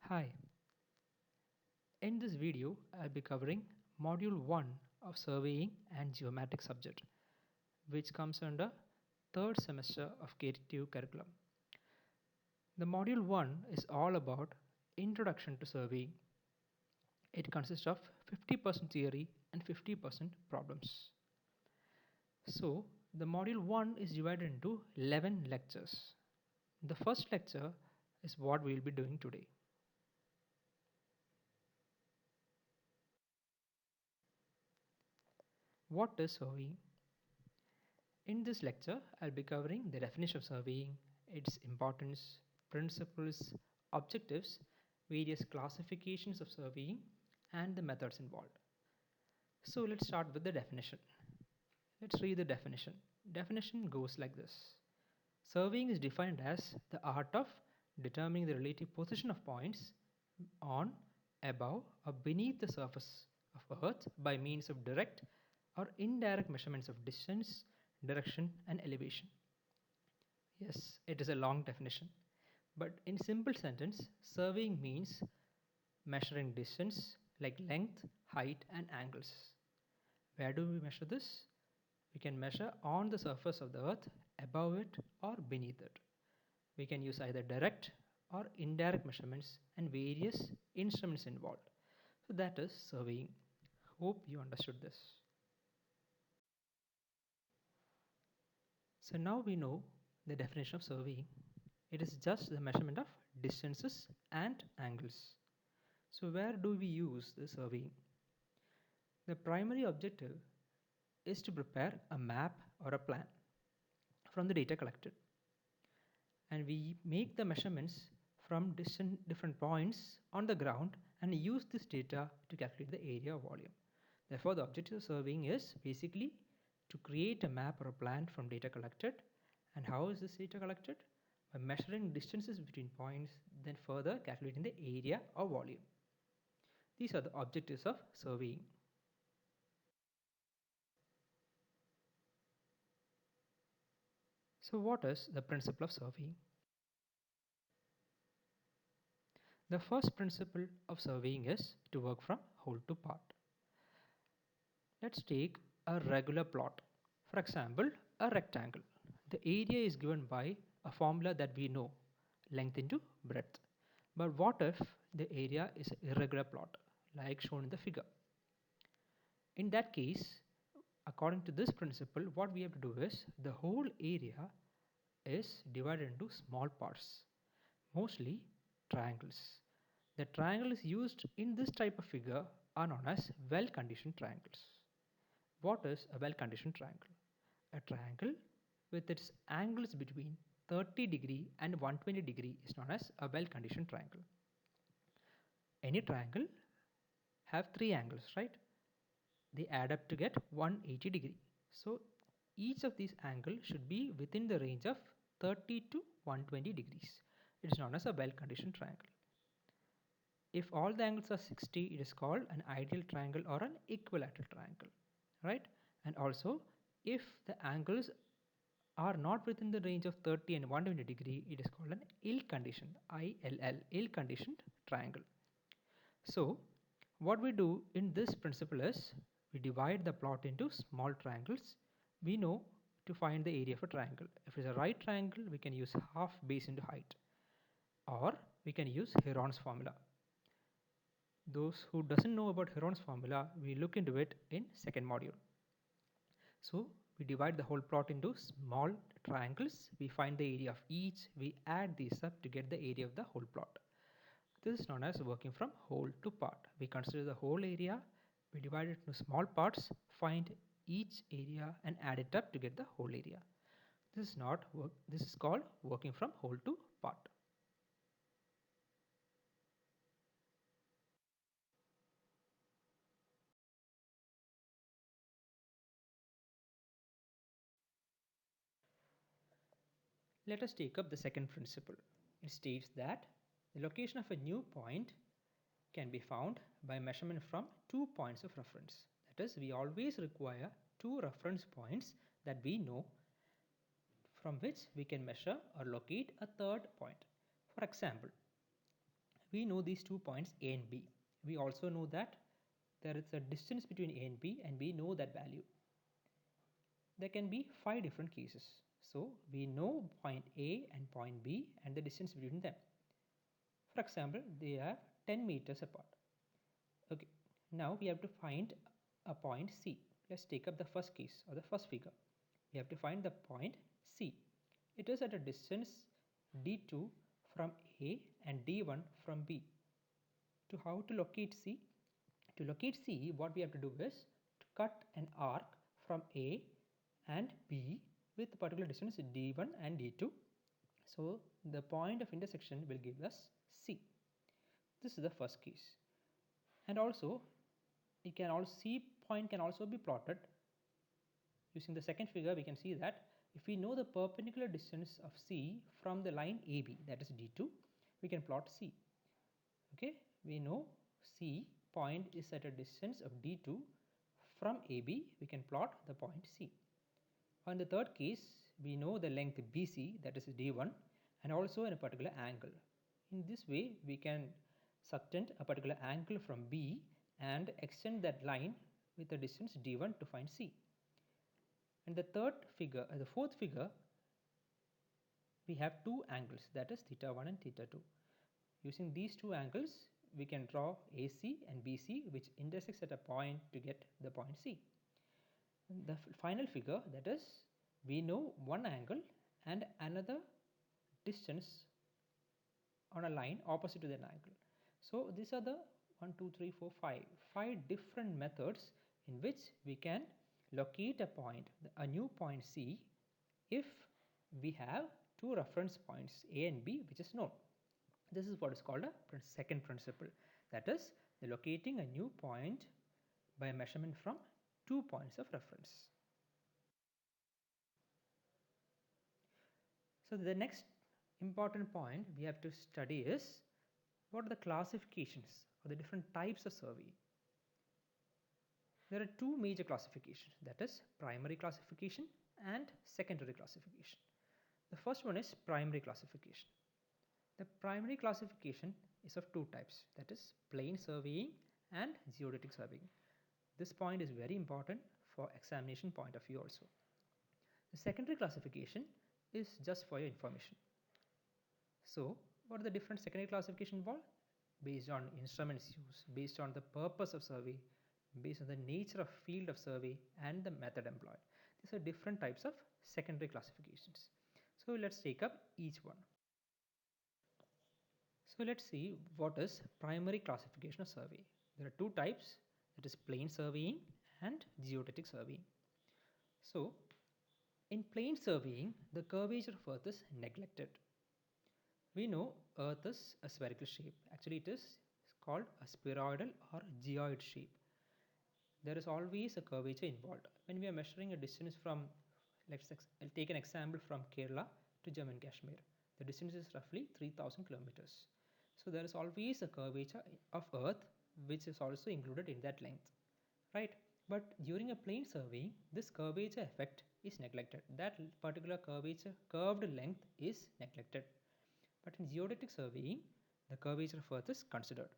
Hi, in this video I'll be covering Module 1 of Surveying and Geomatics subject, which comes under 3rd semester of K2 curriculum. The Module 1 is all about Introduction to Surveying. It consists of 50% theory and 50% problems. So, the Module 1 is divided into 11 lectures. The first lecture is what we will be doing today. What is surveying? In this lecture, I'll be covering the definition of surveying, its importance, principles, objectives, various classifications of surveying, and the methods involved. So let's start with the definition. Let's read the definition. Definition goes like this. Surveying is defined as the art of determining the relative position of points on, above, or beneath the surface of Earth by means of direct or indirect measurements of distance, direction, and elevation. Yes, it is a long definition. But in simple sentence, surveying means measuring distance like length, height, and angles. Where do we measure this? We can measure on the surface of the earth, above it, or beneath it. We can use either direct or indirect measurements and various instruments involved. So that is surveying. Hope you understood this. So now we know the definition of surveying. It is just the measurement of distances and angles. So where do we use the surveying? The primary objective is to prepare a map or a plan from the data collected. And we make the measurements from different points on the ground and use this data to calculate the area or volume. Therefore, the objective of surveying is basically to create a map or a plan from data collected. And how is this data collected? By measuring distances between points, then further calculating the area or volume. These are the objectives of surveying. So what is the principle of surveying? The first principle of surveying is to work from whole to part. Let's take a regular plot. For example, a rectangle. The area is given by a formula that we know, length into breadth. But what if the area is an irregular plot, like shown in the figure? In that case, according to this principle, what we have to do is the whole area is divided into small parts, mostly triangles. The triangle used in this type of figure are known as well-conditioned triangles. What is a well-conditioned triangle? A triangle with its angles between 30° and 120° is known as a well-conditioned triangle. Any triangle have three angles, right? They add up to get 180°. So each of these angles should be within the range of 30 to 120 degrees. It is known as a well-conditioned triangle. If all the angles are 60, it is called an ideal triangle or an equilateral triangle, right? And also, if the angles are not within the range of 30 and 120°, it is called an ill-conditioned, ILL, ill-conditioned triangle. So, what we do in this principle is, we divide the plot into small triangles. We know to find the area of a triangle. If it is a right triangle, we can use half base into height, or we can use Heron's formula. Those who doesn't know about Heron's formula, we look into it in second module. So we divide the whole plot into small triangles. We find the area of each. We add these up to get the area of the whole plot. This is known as working from whole to part. We consider the whole area. We divide it into small parts, find each area and add it up to get the whole area. This is not work. This is called working from whole to part. Let us take up the second principle. It states that the location of a new point can be found by measurement from 2 points of reference. That is, we always require 2 reference points that we know, from which we can measure or locate a third point. For example, We know these 2 points A and B. We also know that there is a distance between A and B, and we know that value. There can be 5 different cases. So we know point A and point B and the distance between them. For example, they are 10 meters apart. Okay, now we have to find a point C. Let's take up the first case or the first figure. We have to find the point C. It is at a distance d2 from A and d1 from B. To how to locate C? To locate C, what we have to do is to cut an arc from A and B with a particular distance d1 and d2. So the point of intersection will give us C. This is the first case. And also it can also C point can also be plotted. Using the second figure, we can see that if we know the perpendicular distance of C from the line AB, that is d2, we can plot C. Okay, we know C point is at a distance of d2 from AB, we can plot the point C. On the third case, we know the length BC, that is d1, and also in a particular angle. In this way, we can subtend a particular angle from B and extend that line with a distance d1 to find C. And the fourth figure, we have two angles, that is theta 1 and theta 2. Using these two angles, we can draw AC and BC, which intersects at a point to get the point C. The final figure, that is, we know one angle and another distance on a line opposite to that angle. So these are the 5 different methods in which we can locate a point, a new point C, if we have two reference points A and B which is known. This is what is called a second principle, that is the locating a new point by measurement from 2 points of reference. So the next important point we have to study is what are the classifications or the different types of survey. There are two major classifications, that is primary classification and secondary classification. The first one is primary classification. The primary classification is of two types, that is plane surveying and geodetic surveying. This point is very important for examination point of view also. The secondary classification is just for your information. So what are the different secondary classification involved? Based on instruments used, based on the purpose of survey, based on the nature of field of survey and the method employed. These are different types of secondary classifications. So let's take up each one. So let's see what is primary classification of survey. There are two types, that is plane surveying and geodetic surveying. So in plane surveying, the curvature of Earth is neglected. We know Earth is a spherical shape. Actually, it is called a spheroidal or geoid shape. There is always a curvature involved. When we are measuring a distance from, I'll take an example from Kerala to Jammu and Kashmir. The distance is roughly 3000 kilometers. So there is always a curvature of Earth which is also included in that length, right? But during a plane survey, this curvature effect is neglected. That particular curved length is neglected. But in geodetic surveying, the curvature of Earth is considered.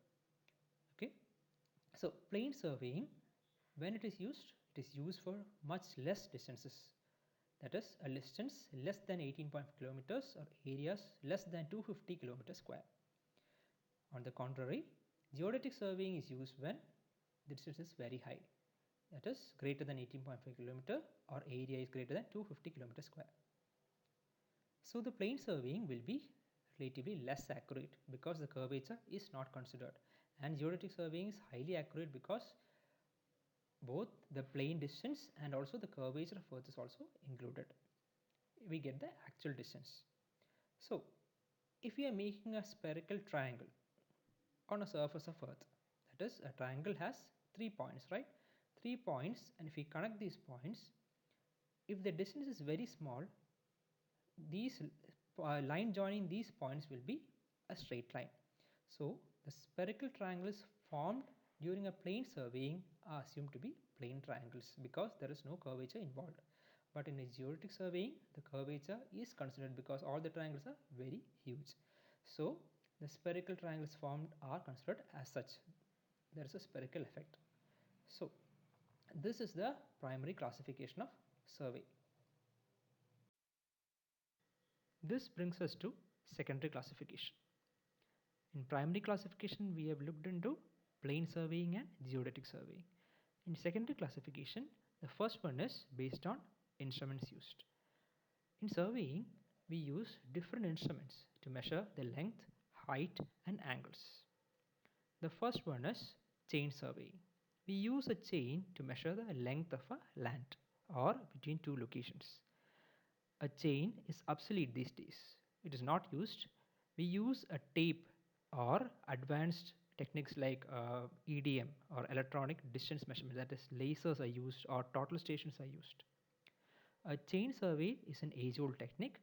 Okay, so plane surveying, when it is used for much less distances. That is a distance less than 18.5 kilometers or areas less than 250 kilometers square. On the contrary, geodetic surveying is used when the distance is very high, that is greater than 18.5 kilometer or area is greater than 250 kilometers square. So the plane surveying will be relatively less accurate because the curvature is not considered, and geodetic surveying is highly accurate because both the plane distance and also the curvature of Earth is also included. We get the actual distance. So if we are making a spherical triangle on a surface of Earth, that is a triangle has 3 points, right? 3 points, and if we connect these points, if the distance is very small, these line joining these points will be a straight line. So the spherical triangles formed during a plane surveying are assumed to be plane triangles because there is no curvature involved. But in a geodetic surveying, the curvature is considered because all the triangles are very huge. So The spherical triangles formed are considered as such. There is a spherical effect. So this is the primary classification of survey. This brings us to secondary classification. In primary classification, we have looked into plane surveying and geodetic surveying. In secondary classification, the first one is based on instruments used. In surveying, we use different instruments to measure the length, height, and angles. The first one is chain surveying. We use a chain to measure the length of a land or between two locations. A chain is obsolete these days. It is not used. We use a tape or advanced techniques like EDM or electronic distance measurement, that is lasers are used or total stations are used. A chain survey is an age-old technique.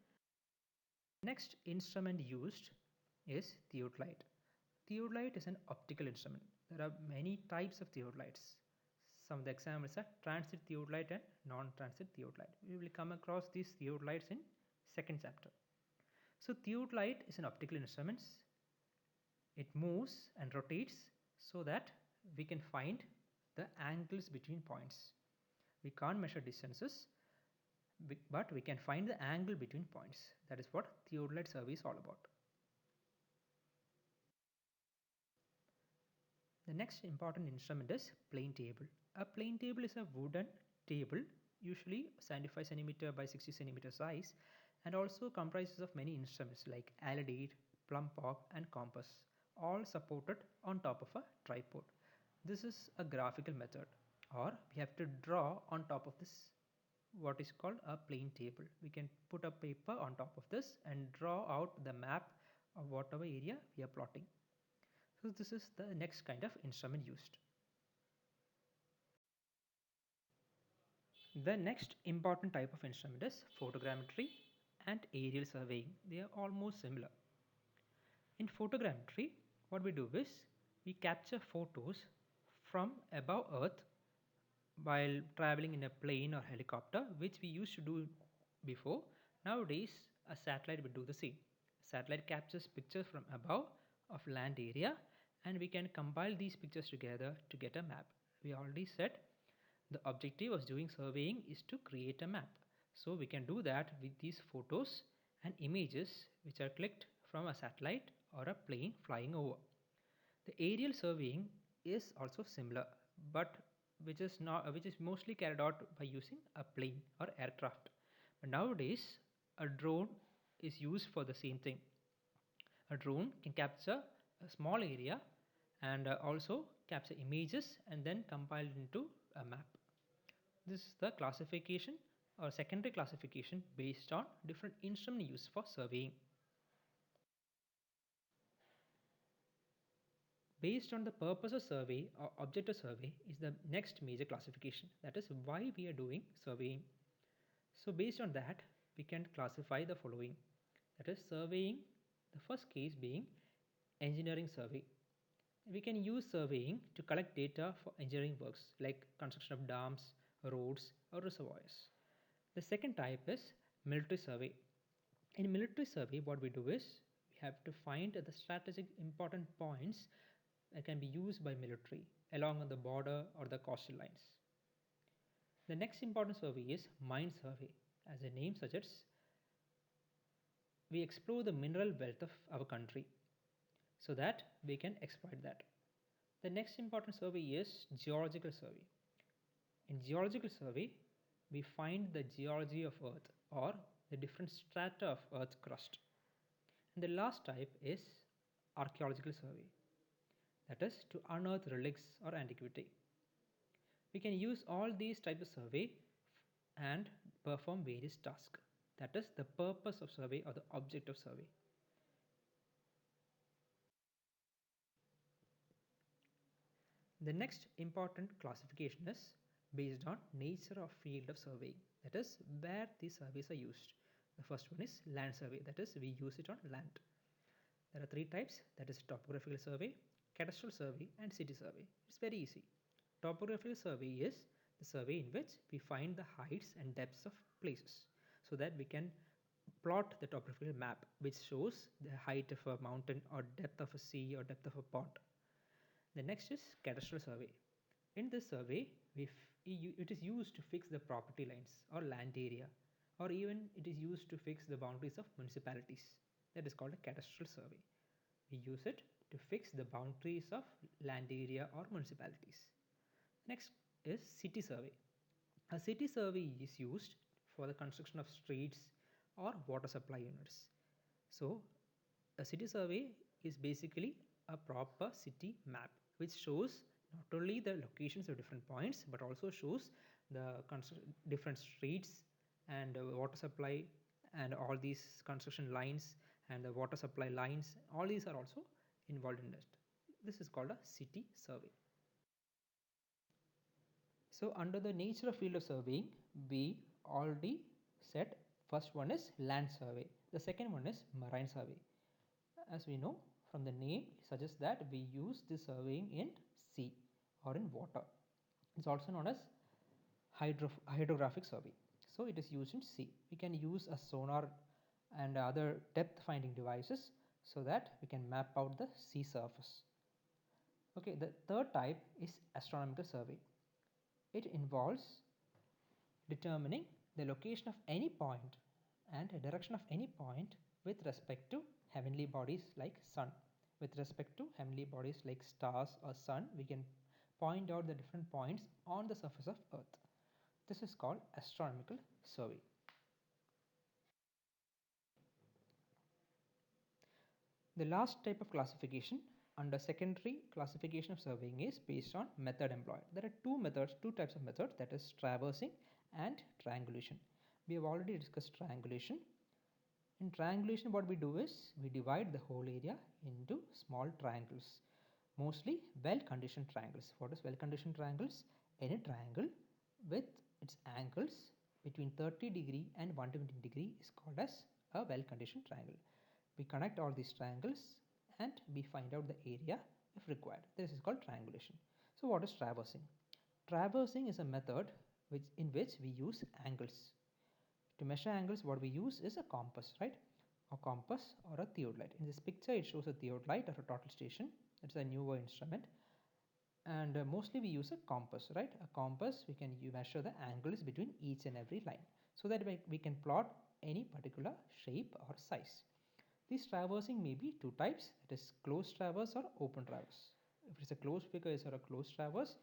Next instrument used is theodolite. Theodolite is an optical instrument. There are many types of theodolites. Some of the examples are transit theodolite and non-transit theodolite. We will come across these theodolites in second chapter. So theodolite is an optical instrument. It moves and rotates so that we can find the angles between points. We can't measure distances, but we can find the angle between points. That is what theodolite survey is all about. The next important instrument is plane table. A plane table is a wooden table, usually 75 centimeter by 60 centimeter size, and also comprises of many instruments like alidade, plumb bob, and compass, all supported on top of a tripod. This is a graphical method, or we have to draw on top of this what is called a plane table. We can put a paper on top of this and draw out the map of whatever area we are plotting. So this is the next kind of instrument used. The next important type of instrument is photogrammetry and aerial surveying. They are almost similar. In photogrammetry, what we do is we capture photos from above Earth while traveling in a plane or helicopter, which we used to do before. Nowadays, a satellite will do the same. Satellite captures pictures from above of land area, and we can compile these pictures together to get a map. We already said the objective of doing surveying is to create a map. So we can do that with these photos and images which are clicked from a satellite or a plane flying over. The aerial surveying is also similar, but which is mostly carried out by using a plane or aircraft. But nowadays, a drone is used for the same thing. A drone can capture a small area and also capture images and then compile it into a map. This is the classification or secondary classification based on different instruments used for surveying. Based on the purpose of survey or object of survey is the next major classification. That is why we are doing surveying. So based on that, we can classify the following. That is surveying, the first case being engineering survey. We can use surveying to collect data for engineering works like construction of dams, roads, or reservoirs. The second type is military survey. In military survey, what we do is we have to find the strategic important points that can be used by military along on the border or the coastal lines. The next important survey is mine survey. As the name suggests, we explore the mineral wealth of our country so that we can exploit that. The next important survey is geological survey. In geological survey, we find the geology of Earth or the different strata of Earth's crust. And the last type is archaeological survey, that is to unearth relics or antiquity. We can use all these types of survey and perform various tasks. That is the purpose of survey or the object of survey. The next important classification is based on nature of field of surveying, that is where these surveys are used. The first one is land survey, that is we use it on land. There are three types, that is topographical survey, cadastral survey, and city survey. It's very easy. Topographical survey is the survey in which we find the heights and depths of places so that we can plot the topographical map which shows the height of a mountain or depth of a sea or depth of a pond. The next is cadastral survey. In this survey, it is used to fix the property lines or land area, or even it is used to fix the boundaries of municipalities. That is called a cadastral survey. We use it to fix the boundaries of land area or municipalities. Next is city survey. A city survey is used for the construction of streets or water supply units. So, a city survey is basically a proper city map which shows not only the locations of different points but also shows the different streets and water supply and all these construction lines and the water supply lines. All these are also involved in it. This is called a city survey. So under the nature of field of surveying, we already said first one is land survey. The second one is marine survey. As we know from the name, it suggests that we use this surveying in sea or in water. It's also known as hydrographic survey. So it is used in sea. We can use a sonar and other depth finding devices so that we can map out the sea surface. Okay, the third type is astronomical survey. It involves determining the location of any point and a direction of any point with respect to heavenly bodies like sun. With respect to heavenly bodies like stars or sun, we can point out the different points on the surface of earth. This is called astronomical survey. The last type of classification under secondary classification of surveying is based on method employed. There are two types of methods, that is traversing and triangulation. We have already discussed triangulation. In triangulation, what we do is we divide the whole area into small triangles, mostly well-conditioned triangles. What is well-conditioned triangles? Any triangle with its angles between 30° and 120° is called as a well-conditioned triangle. We connect all these triangles and we find out the area if required. This is called triangulation. So what is traversing? Traversing is a method in which we use angles. To measure angles, what we use is a compass, right? A compass or a theodolite. In this picture, it shows a theodolite or a total station. It's a newer instrument. And mostly we use a compass, right? A compass, we can measure the angles between each and every line so that we can plot any particular shape or size. This traversing may be two types, that is closed traverse or open traverse. If it's a closed figure, it's a closed traverse.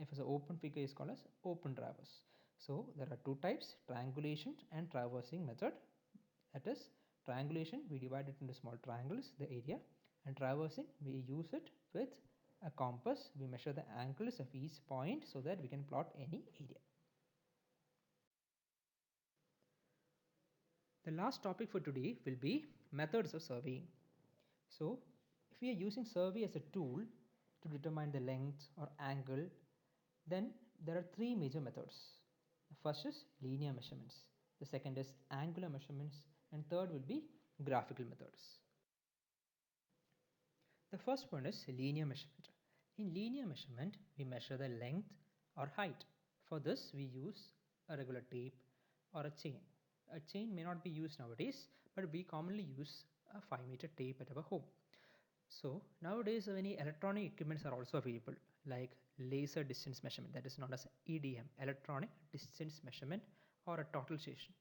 If it's an open figure, it's called as open traverse. So there are two types, triangulation and traversing method. That is triangulation, we divide it into small triangles, the area, and traversing, we use it with a compass. We measure the angles of each point so that we can plot any area. The last topic for today will be methods of surveying. So if we are using survey as a tool to determine the length or angle, then there are three major methods. The first is linear measurements, the second is angular measurements, and third will be graphical methods. The first one is linear measurement. In linear measurement, we measure the length or height. For this, we use a regular tape or a chain. A chain may not be used nowadays, but we commonly use a 5-meter tape at our home. So nowadays many electronic equipments are also available, like laser distance measurement, that is known as EDM, electronic distance measurement, or a total station.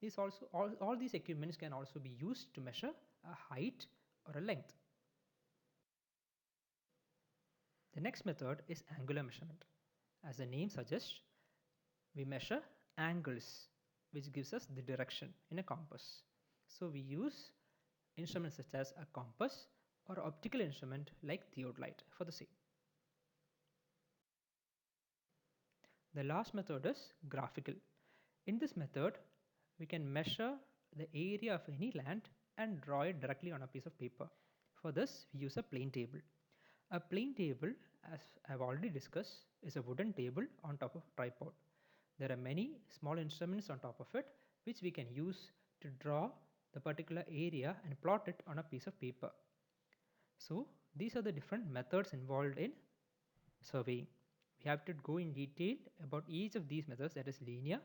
These also all these equipments can also be used to measure a height or a length. The next method is angular measurement. As the name suggests, we measure angles, which gives us the direction in a compass. So we use instruments such as a compass or optical instrument like theodolite for the same. The last method is graphical. In this method, we can measure the area of any land and draw it directly on a piece of paper. For this, we use a plane table. A plane table, as I've already discussed, is a wooden table on top of a tripod. There are many small instruments on top of it which we can use to draw the particular area and plot it on a piece of paper. So these are the different methods involved in surveying. We have to go in detail about each of these methods, that is linear,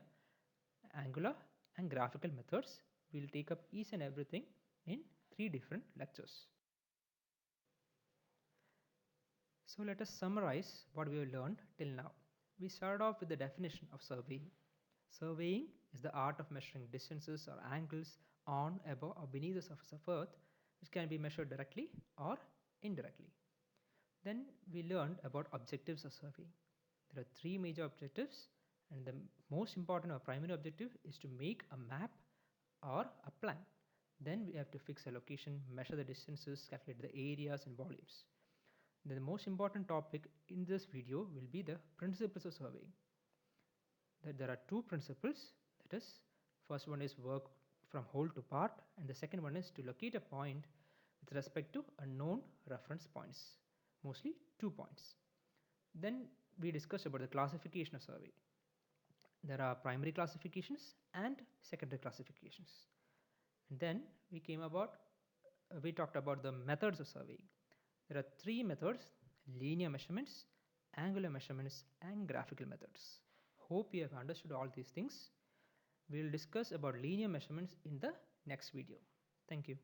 angular and graphical methods, We'll take up each and everything in 3 different lectures. So let us summarize what we have learned till now. We started off with the definition of surveying. Surveying is the art of measuring distances or angles on, above, or beneath the surface of Earth, which can be measured directly or indirectly. Then we learned about objectives of surveying. There are 3 major objectives, and the most important or primary objective is to make a map or a plan. Then we have to fix a location, measure the distances, calculate the areas and volumes. Then the most important topic in this video will be the principles of surveying. That there are 2 principles, that is, first one is work from whole to part, and the second one is to locate a point with respect to a known reference points, mostly 2 points. Then we discussed about the classification of survey. There are primary classifications and secondary classifications. And then we talked about the methods of surveying. There are 3 methods: linear measurements, angular measurements, and graphical methods. Hope you have understood all these things. We will discuss about linear measurements in the next video. Thank you.